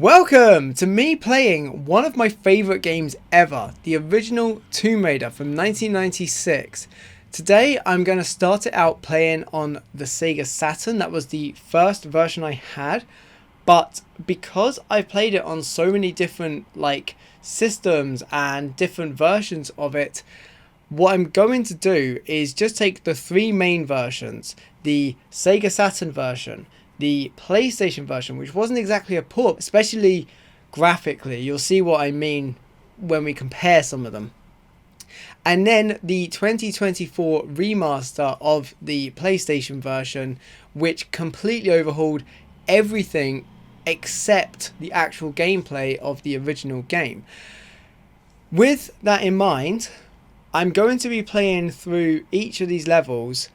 Welcome to me playing one of my favourite games ever, the original Tomb Raider from 1996. Today I'm going to start it out playing on the Sega Saturn. That was the first version I had, but because I've played it on so many different systems and different versions of it, what I'm going to do is just take the three main versions, the Sega Saturn version, the PlayStation version, which wasn't exactly a port, especially graphically. You'll see what I mean when we compare some of them. And then the 2024 remaster of the PlayStation version, which completely overhauled everything except the actual gameplay of the original game. With that in mind, I'm going to be playing through each of these levels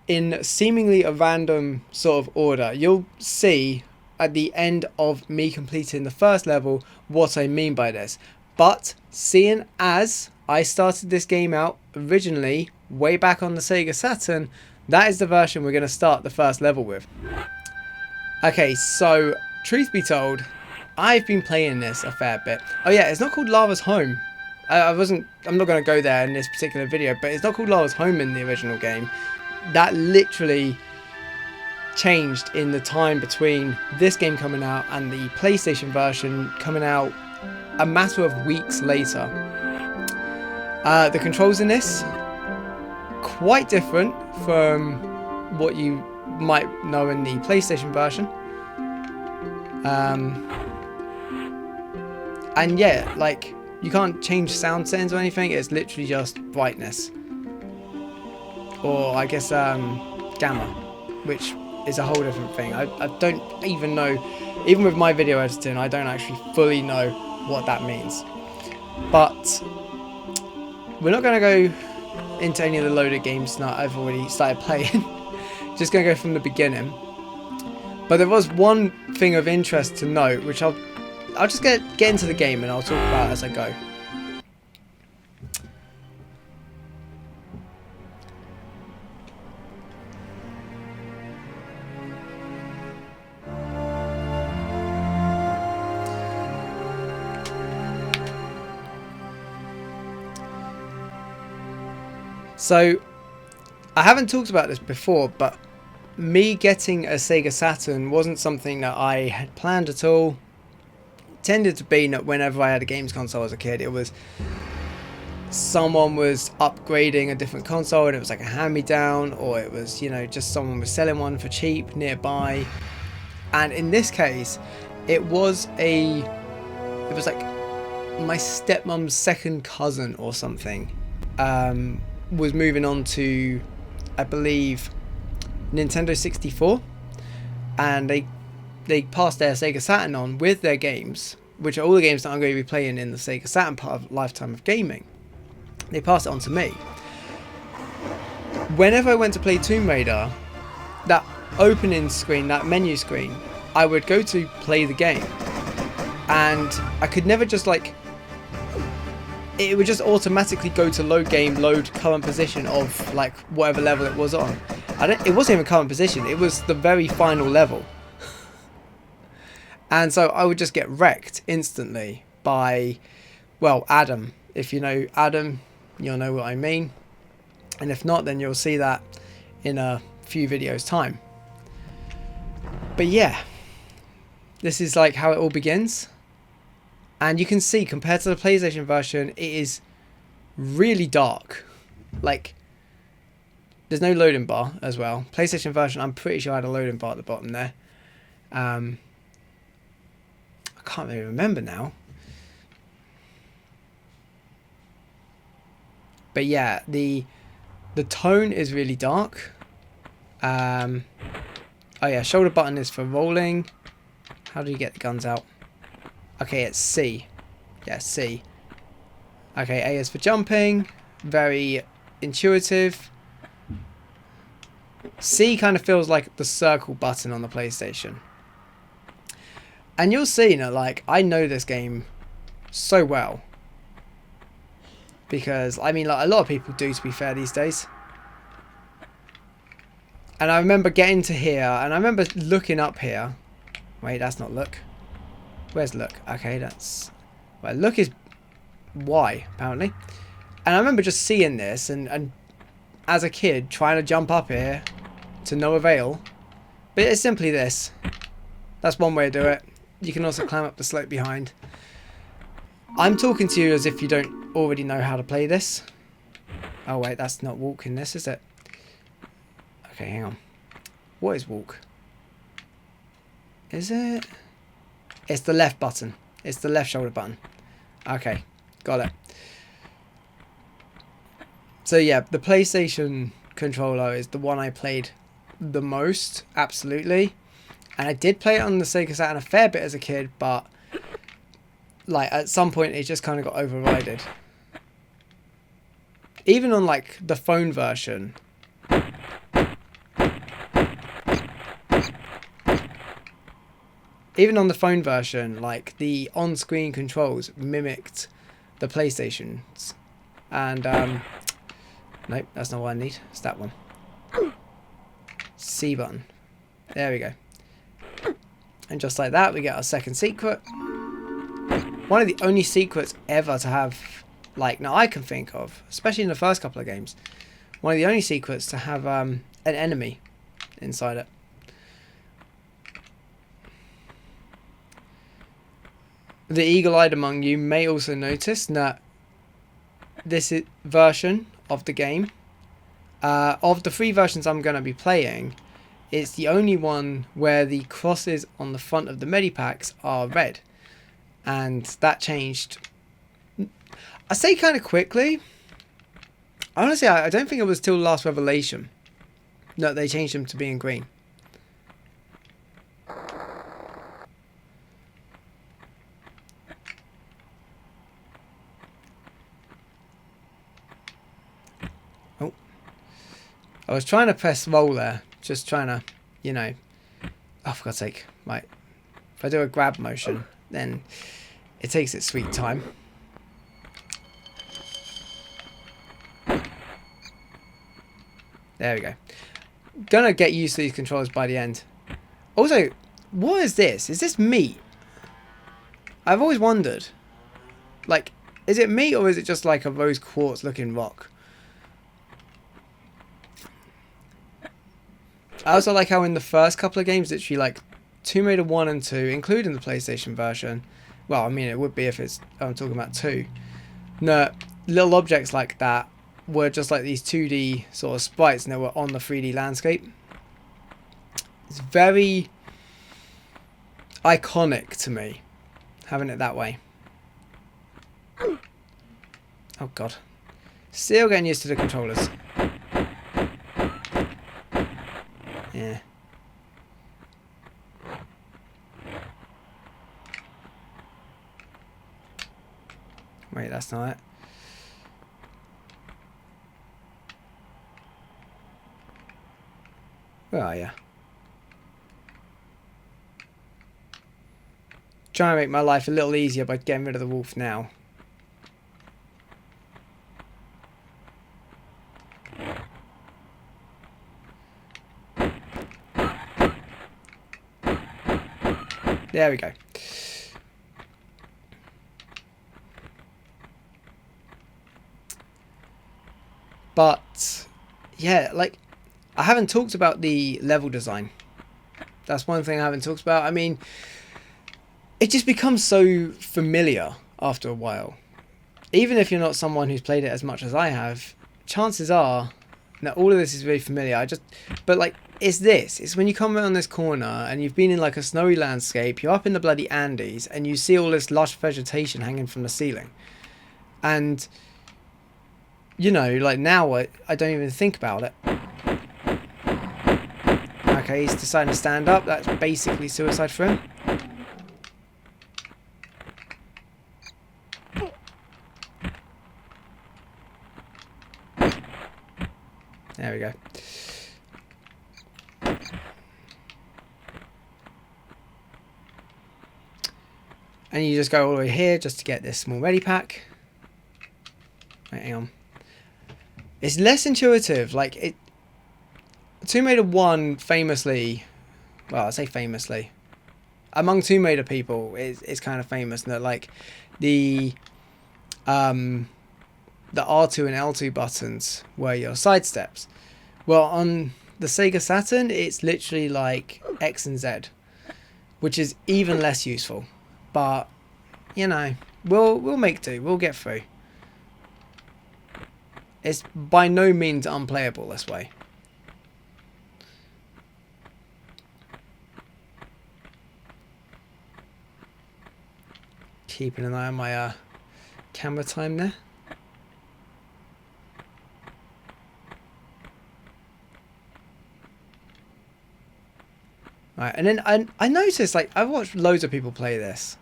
in seemingly a random sort of order. You'll see at the end of me completing the first level what I mean by this. But seeing as I started this game out originally way back on the Sega Saturn, that is the version we're going to start the first level with. Okay, so truth be told, I've been playing this a fair bit. Oh yeah, it's not called Lava's Home. I'm not going to go there in this particular video, but it's not called Lava's Home in the original game. That literally changed in the time between this game coming out and the PlayStation version coming out a matter of weeks later. The controls in this, quite different from what you might know in the PlayStation version. And yeah, you can't change sound settings or anything, it's literally just brightness. Or I guess gamma, which is a whole different thing. I don't even know, even with my video editing, I don't actually fully know what that means. But we're not going to go into any of the loaded games tonight. I've already started playing. Just going to go from the beginning. But there was one thing of interest to note, which I'll just get into the game and I'll talk about as I go. So, I haven't talked about this before, but me getting a Sega Saturn wasn't something that I had planned at all. It tended to be that whenever I had a games console as a kid, it was someone was upgrading a different console and it was like a hand-me-down, or it was, just someone was selling one for cheap nearby. And in this case, it was like my stepmom's second cousin or something. Was moving on to, I believe, Nintendo 64, and they passed their Sega Saturn on with their games, which are all the games that I'm going to be playing in the Sega Saturn part of Lifetime of Gaming. They passed it on to me. Whenever I went to play Tomb Raider, that opening screen, that menu screen, I would go to play the game, and I could never just it would just automatically go to load game, load current position of whatever level it was on. It wasn't even current position, it was the very final level. And so I would just get wrecked instantly by, well, Adam. If you know Adam, you'll know what I mean. And if not, then you'll see that in a few videos time. But yeah, this is how it all begins. And you can see, compared to the PlayStation version, it is really dark. There's no loading bar as well. PlayStation version, I'm pretty sure I had a loading bar at the bottom there. I can't really remember now. But yeah, the tone is really dark. Oh yeah, shoulder button is for rolling. How do you get the guns out? Okay, it's C. Yeah, C. Okay, A is for jumping. Very intuitive. C kind of feels like the circle button on the PlayStation. And you'll see that, I know this game so well. Because, a lot of people do, to be fair, these days. And I remember getting to here, and I remember looking up here. Wait, that's not look. Where's look? Okay, that's... Well, look is Y, apparently. And I remember just seeing this and as a kid trying to jump up here to no avail. But it's simply this. That's one way to do it. You can also climb up the slope behind. I'm talking to you as if you don't already know how to play this. Oh wait, that's not walk in this, is it? Okay, hang on. What is walk? Is it? It's the left button. It's the left shoulder button. Okay, got it. So yeah, the PlayStation controller is the one I played the most, absolutely. And I did play it on the Sega Saturn a fair bit as a kid, but like at some point it just kind of got overridden. Even on like the phone version. Even on the phone version, like the on-screen controls mimicked the PlayStation's. And nope, that's not what I need. It's that one. C button. There we go. And just like that, we get our second secret. One of the only secrets ever to have, like, now I can think of, especially in the first couple of games, one of the only secrets to have an enemy inside it. The eagle-eyed among you may also notice that this version of the game, of the 3 versions I'm going to be playing, it's the only one where the crosses on the front of the medipacks are red. And that changed, I say kind of quickly. Honestly, I don't think it was till Last Revelation that they changed them to being green. Oh. I was trying to press roll there. Just trying to, you know. Oh, for God's sake. Right. If I do a grab motion, then it takes its sweet time. There we go. Gonna get used to these controls by the end. Also, what is this? Is this meat? I've always wondered. Like, is it meat or is it just like a rose quartz looking rock? I also like how in the first couple of games, literally like Tomb Raider 1 and 2, including the PlayStation version, well, I mean, it would be if it's, I'm talking about 2, no, little objects like that were just like these 2D sort of sprites and they were on the 3D landscape. It's very iconic to me, having it that way. Oh god. Still getting used to the controllers. Yeah. Wait, that's not it. Where are you? Trying to make my life a little easier by getting rid of the wolf now. There we go. But yeah, like, I haven't talked about the level design. That's one thing I haven't talked about. I mean, it just becomes so familiar after a while. Even if you're not someone who's played it as much as I have, chances are that all of this is very familiar. But like, it's this. It's when you come around this corner and you've been in like a snowy landscape, you're up in the bloody Andes, and you see all this lush vegetation hanging from the ceiling. And, you know, like now I don't even think about it. Okay, he's deciding to stand up. That's basically suicide for him. There we go. And you just go all the way here just to get this small ready pack. Wait, hang on. It's less intuitive. Like, it... Tomb Raider 1 famously... Well, I say famously. among Tomb Raider people, it's kind of famous that like the R2 and L2 buttons were your side steps. Well, on the Sega Saturn, it's literally like X and Z, which is even less useful. But you know, we'll make do. We'll get through. It's by no means unplayable this way. Keeping an eye on my camera time there. Right, and then I noticed, like, I've watched loads of people play this,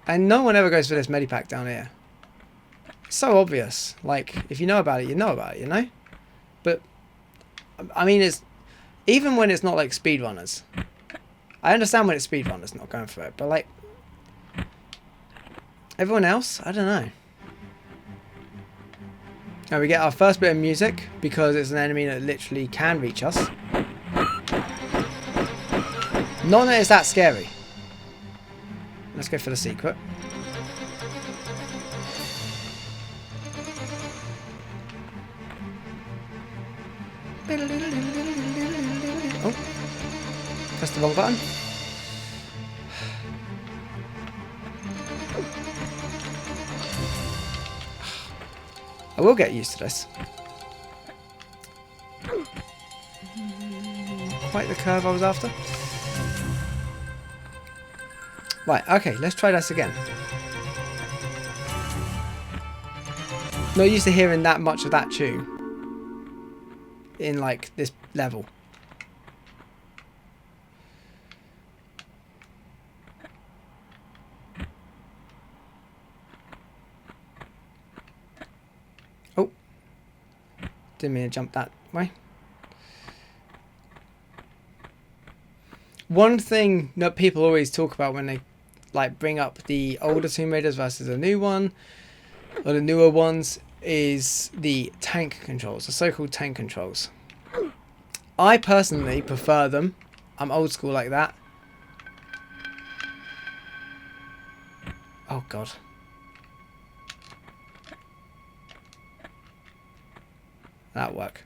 and no one ever goes for this medipack down here. It's so obvious. Like, if you know about it, you know about it, you know? But, I mean, it's... Even when it's not, like, speedrunners. I understand when it's speedrunners not going for it, but, like... Everyone else? I don't know. And we get our first bit of music, because it's an enemy that literally can reach us. Not that it's that scary. Let's go for the secret. Oh, press the wrong button. I will get used to this. Quite the curve I was after. Right, okay, let's try this again. Not used to hearing that much of that tune in like this level. Oh, didn't mean to jump that way. One thing that people always talk about when they like bring up the older Tomb Raiders versus the new one, or the newer ones, is the tank controls, the so-called tank controls. I personally prefer them. I'm old school like that. Oh god. That'll work.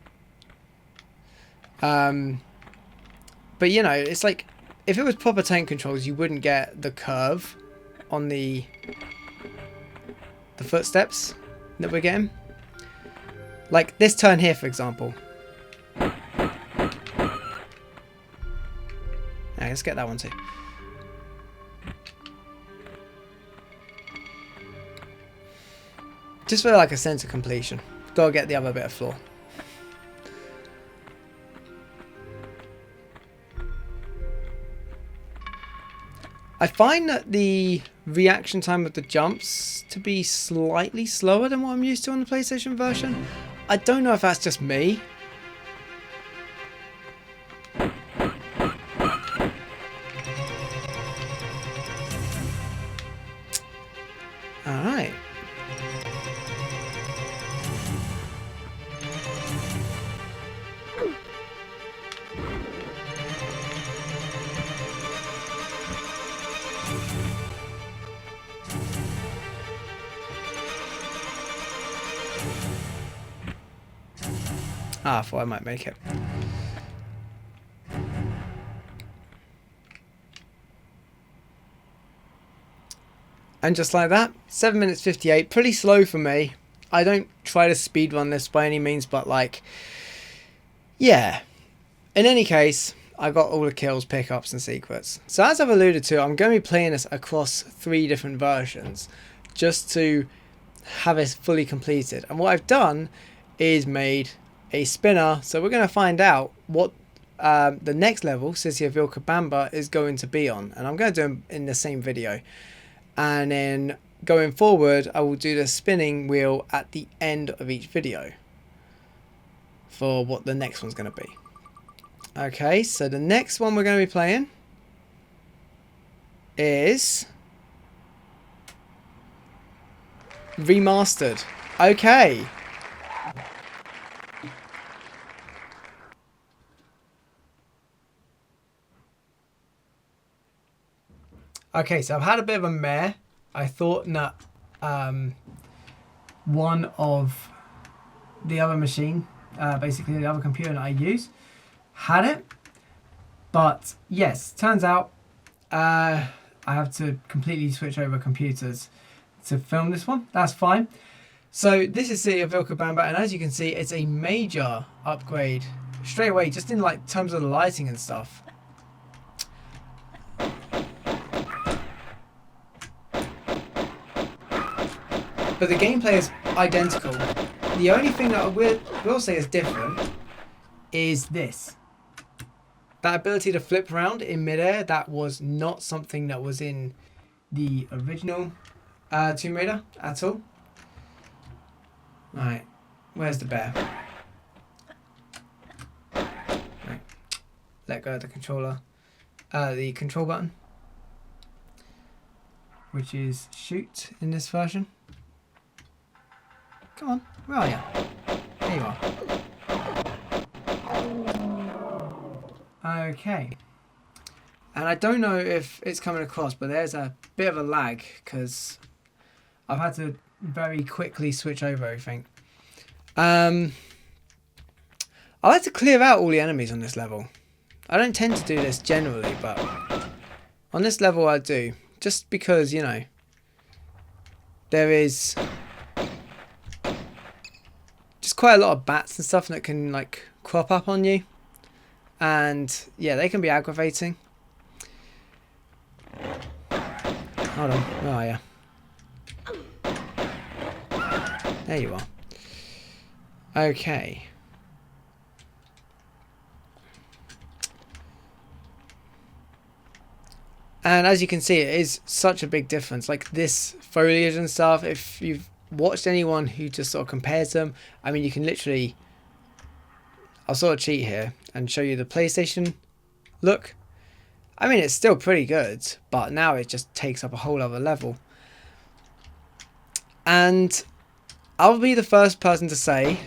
But you know, it's like, if it was proper tank controls, you wouldn't get the curve on the footsteps that we're getting. Like this turn here, for example. Yeah, let's get that one too. Just for like a sense of completion. Gotta get the other bit of floor. I find that the reaction time of the jumps to be slightly slower than what I'm used to on the PlayStation version. I don't know if that's just me. Alright. Ah, I thought I might make it. And just like that, 7 minutes 58, pretty slow for me. I don't try to speedrun this by any means, but like, yeah. In any case, I got all the kills, pickups and secrets. So as I've alluded to, I'm going to be playing this across 3 different versions, just to have it fully completed. And what I've done is made a spinner, so we're going to find out what the next level, City of Vilcabamba, is going to be on. And I'm going to do them in the same video. And then going forward, I will do the spinning wheel at the end of each video for what the next one's going to be. Okay, so the next one we're going to be playing is Remastered. Okay. Okay, so I've had a bit of a mare. I thought that one of the other machine, basically the other computer that I use, had it. But yes, turns out I have to completely switch over computers to film this one. That's fine. So this is the Vilcabamba, and as you can see, it's a major upgrade straight away, just in like terms of the lighting and stuff. But the gameplay is identical. The only thing that I will say is different is this. That ability to flip around in midair, that was not something that was in the original Tomb Raider at all. Right, where's the bear? Right. Let go of the controller. The control button, which is shoot in this version. Come on, where are you? There you are. Okay. And I don't know if it's coming across, but there's a bit of a lag because I've had to very quickly switch over everything. I like to clear out all the enemies on this level. I don't tend to do this generally, but on this level I do. Just because, you know, there is just quite a lot of bats and stuff that can like crop up on you. And yeah, they can be aggravating. Hold on, where are you? There you are. Okay. And as you can see, it is such a big difference. Like this foliage and stuff, if you've watched anyone who just sort of compares them, I mean, you can literally... I'll sort of cheat here and show you the PlayStation look. I mean, it's still pretty good, but now it just takes up a whole other level. And I'll be the first person to say,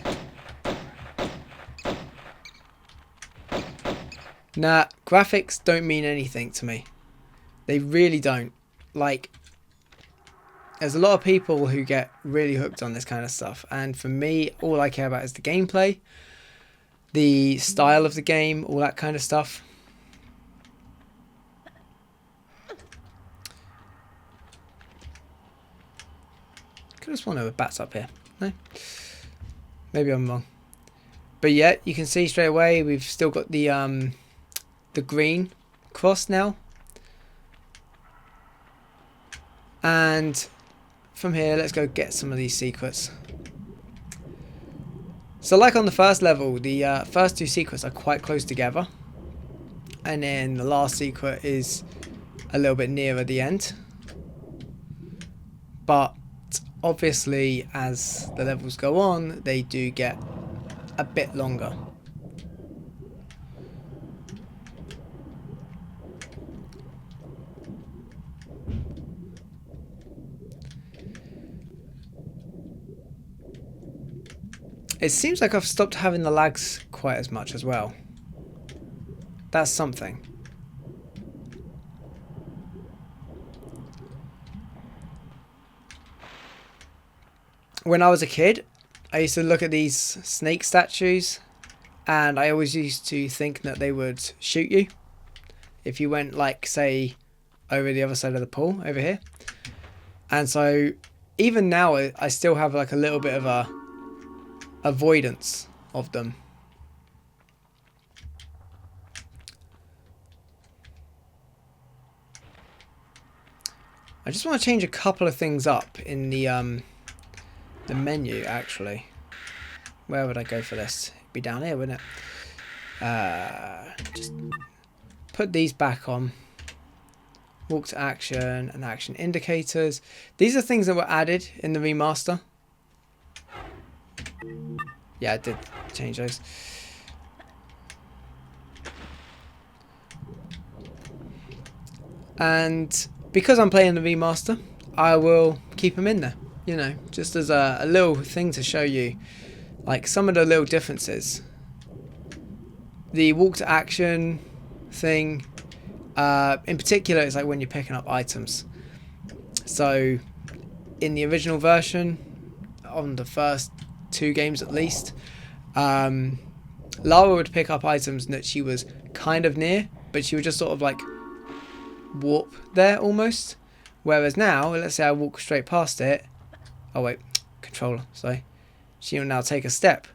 nah, graphics don't mean anything to me. They really don't. Like, there's a lot of people who get really hooked on this kind of stuff, and for me, all I care about is the gameplay, the style of the game, all that kind of stuff. Could have sworn there were bats up here. No? Maybe I'm wrong. But yeah, you can see straight away we've still got the green cross now. And from here, let's go get some of these secrets. So like on the first level, the first two secrets are quite close together. And then the last secret is a little bit nearer the end. But obviously, as the levels go on, they do get a bit longer. It seems like I've stopped having the lags quite as much as well. That's something. When I was a kid, I used to look at these snake statues, and I always used to think that they would shoot you if you went, like, say, over the other side of the pool, over here. And so, even now, I still have, like, a little bit of a avoidance of them. I just want to change a couple of things up in the menu, actually. Where would I go for this? It'd be down here, wouldn't it? Just put these back on. Walk to action and action indicators. These are things that were added in the remaster. Yeah, I did change those. And because I'm playing the remaster, I will keep them in there. You know, just as a little thing to show you, like, some of the little differences. The walk to action thing In particular, it's like when you're picking up items. So in the original version, on the first 2 games at least, Lara would pick up items that she was kind of near, but she would just sort of like warp there almost. Whereas now, let's say I walk straight past it. Oh wait, controller, sorry. She will now take a step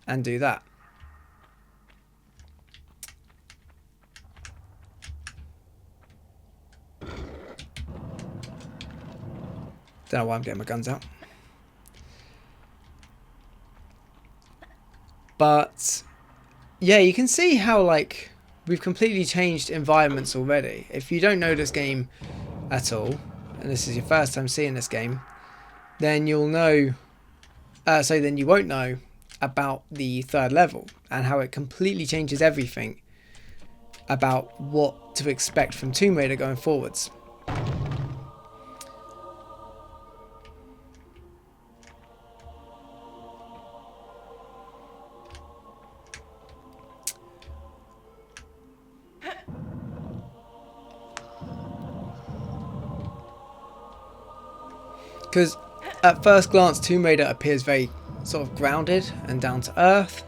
and do that. Don't know why I'm getting my guns out. But yeah, you can see how like we've completely changed environments already. If you don't know this game at all, and this is your first time seeing this game, then you'll know, then you won't know about the 3rd level and how it completely changes everything about what to expect from Tomb Raider going forwards. Because at first glance, Tomb Raider appears very sort of grounded and down to earth.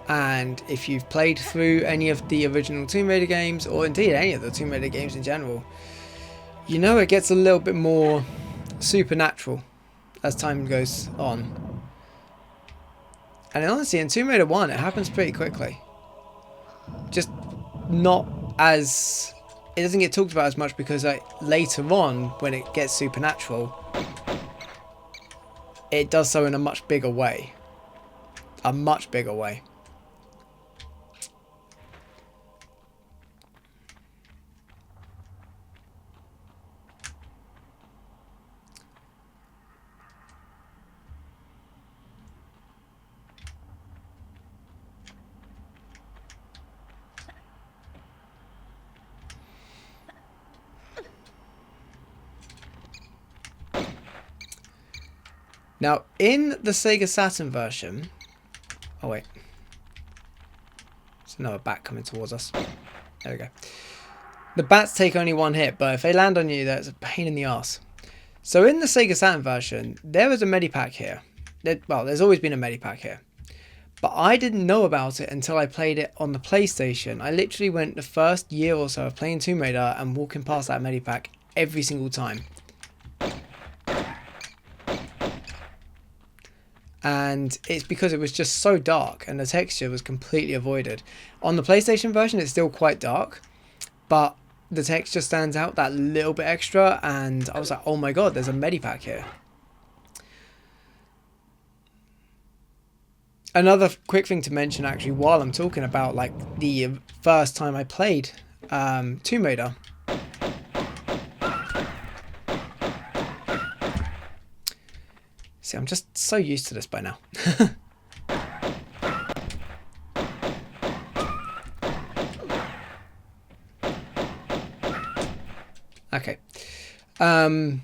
And if you've played through any of the original Tomb Raider games, or indeed any of the Tomb Raider games in general, you know it gets a little bit more supernatural as time goes on. And honestly, in Tomb Raider 1, it happens pretty quickly. Just not as... It doesn't get talked about as much because like, later on, when it gets supernatural, it does so in a much bigger way. A much bigger way. Now, in the Sega Saturn version... Oh, wait. There's another bat coming towards us. There we go. The bats take only 1 hit, but if they land on you, that's a pain in the arse. So in the Sega Saturn version, there is a medipack here. Well, there's always been a medipack here. But I didn't know about it until I played it on the PlayStation. I literally went the first year or so of playing Tomb Raider and walking past that medipack every single time. And it's because it was just so dark and the texture was completely avoided. On the PlayStation version, it's still quite dark, but the texture stands out that little bit extra, and I was like, oh my god, there's a medipack here. Another quick thing to mention actually while I'm talking about like the first time I played Tomb Raider. See, I'm just so used to this by now. Okay. Tomb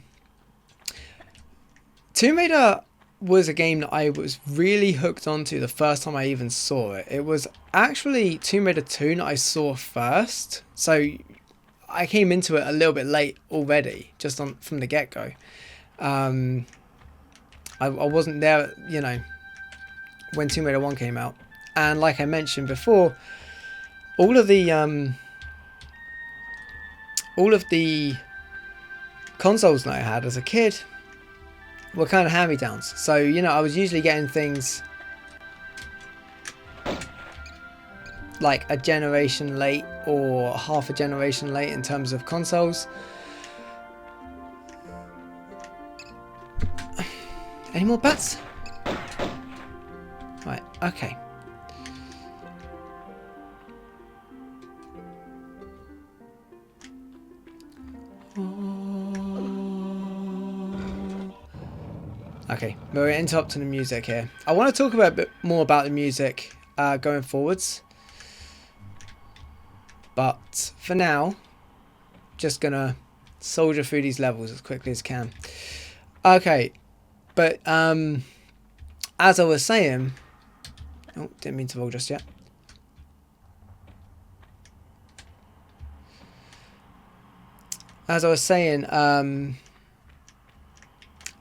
Raider was a game that I was really hooked onto the first time I even saw it. It was actually Tomb Raider 2 that I saw first. So I came into it a little bit late already, just from the get-go. I wasn't there, you know, when Tomb Raider 1 came out. And like I mentioned before, all of the consoles that I had as a kid were kind of hand-me-downs. So, you know, I was usually getting things like a generation late or half a generation late in terms of consoles. Any more bats? Right, okay. Okay, we're interrupting the music here. I want to talk about a bit more about the music going forwards. But for now, just gonna soldier through these levels as quickly as I can. Okay. But as I was saying, oh, didn't mean to roll just yet. as I was saying,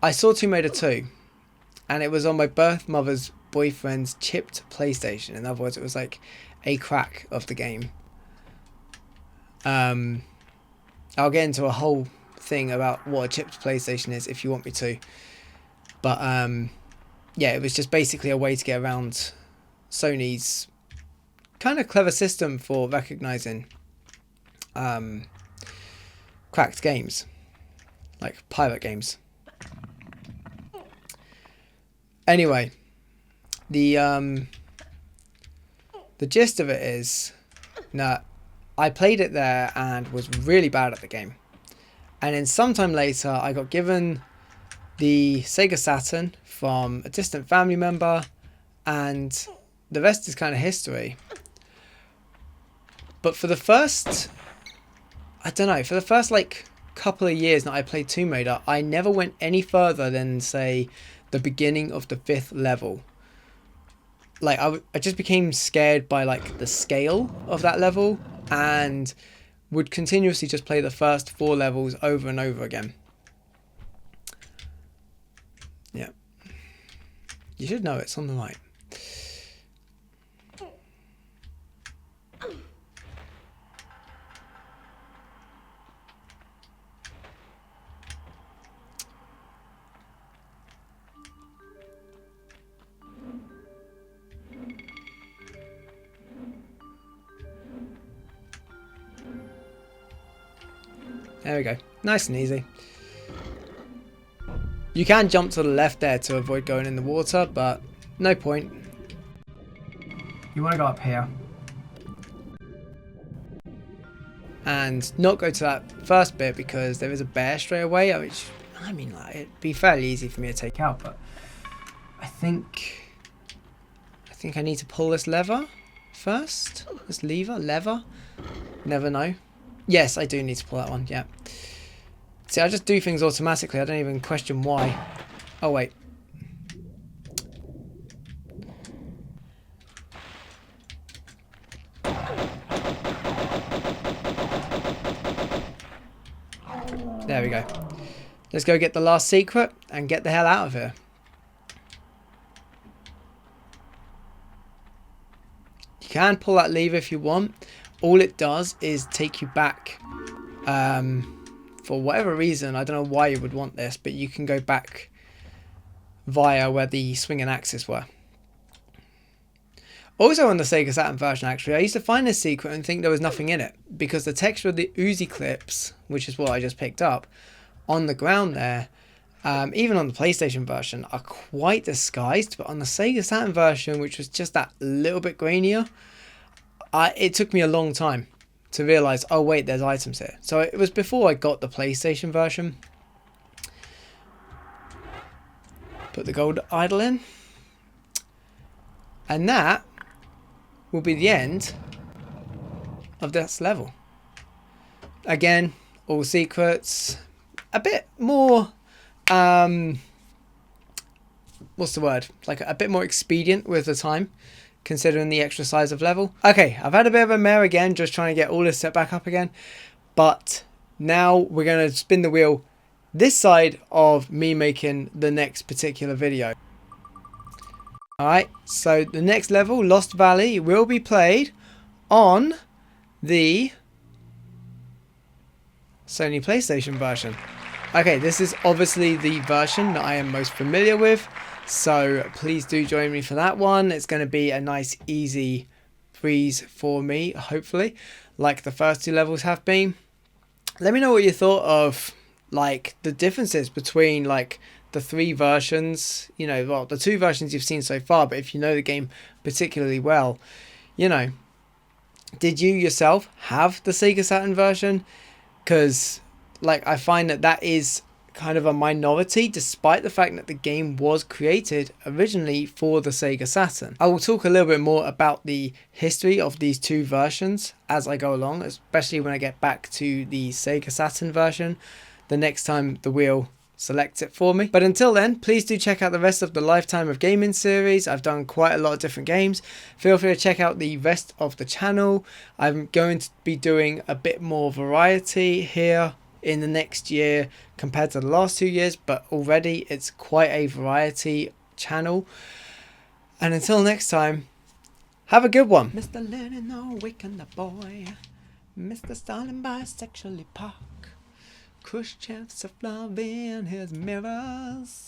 I saw Tomb Raider 2, and it was on my birth mother's boyfriend's chipped PlayStation. In other words, it was like a crack of the game. I'll get into a whole thing about what a chipped PlayStation is if you want me to. But yeah, it was just basically a way to get around Sony's kind of clever system for recognizing cracked games, like pirate games. Anyway, the gist of it is that I played it there and was really bad at the game. And then sometime later, I got given the Sega Saturn from a distant family member, and the rest is kind of history. But for the first, I don't know, for the first like couple of years that I played Tomb Raider, I never went any further than, say, the beginning of the 5th level. Like, I just became scared by like the scale of that level, and would continuously just play the first 4 levels over and over again. Yeah. You should know it's on the right. There we go. Nice and easy. You can jump to the left there to avoid going in the water, but no point. You want to go up here. And not go to that first bit because there is a bear straight away, which, I mean, like, it'd be fairly easy for me to take out, but I think I need to pull this lever first. This lever? Never know. Yes, I do need to pull that one, yeah. See, I just do things automatically. I don't even question why. Oh, wait. There we go. Let's go get the last secret and get the hell out of here. You can pull that lever if you want. All it does is take you back, for whatever reason. I don't know why you would want this, but you can go back via where the swinging axes were. Also on the Sega Saturn version, actually, I used to find this secret and think there was nothing in it, because the texture of the Uzi clips, which is what I just picked up, on the ground there, even on the PlayStation version, are quite disguised, but on the Sega Saturn version, which was just that little bit grainier, it took me a long time to realise, oh wait, there's items here. So it was before I got the PlayStation version. Put the gold idol in. And that will be the end of this level. Again, all secrets. A bit more, what's the word? Like a bit more expedient with the time, considering the extra size of level. Okay, I've had a bit of a mare again, just trying to get all this set back up again. But now we're going to spin the wheel this side of me making the next particular video. Alright, so the next level, Lost Valley, will be played on the Sony Playstation version. Okay, this is obviously the version that I am most familiar with, so please do join me for that one. It's going to be a nice easy breeze for me, hopefully, like the first 2 levels have been. Let me know what you thought of, like, the differences between, like, the 3 versions, you know, well, the 2 versions you've seen so far, but if you know the game particularly well, you know, did you yourself have the Sega Saturn version? Because, like, I find that is kind of a minority, despite the fact that the game was created originally for the Sega Saturn. I will talk a little bit more about the history of these 2 versions as I go along, especially when I get back to the Sega Saturn version the next time the wheel selects it for me. But until then, please do check out the rest of the Lifetime of Gaming series. I've done quite a lot of different games. Feel free to check out the rest of the channel. I'm going to be doing a bit more variety here in the next year compared to the last 2 years, but already it's quite a variety channel. And until next time, have a good one. Mr. Lenin, awaken the boy. Mr. Stalin bisexually park. Khrushchev, Saflov in his mirrors.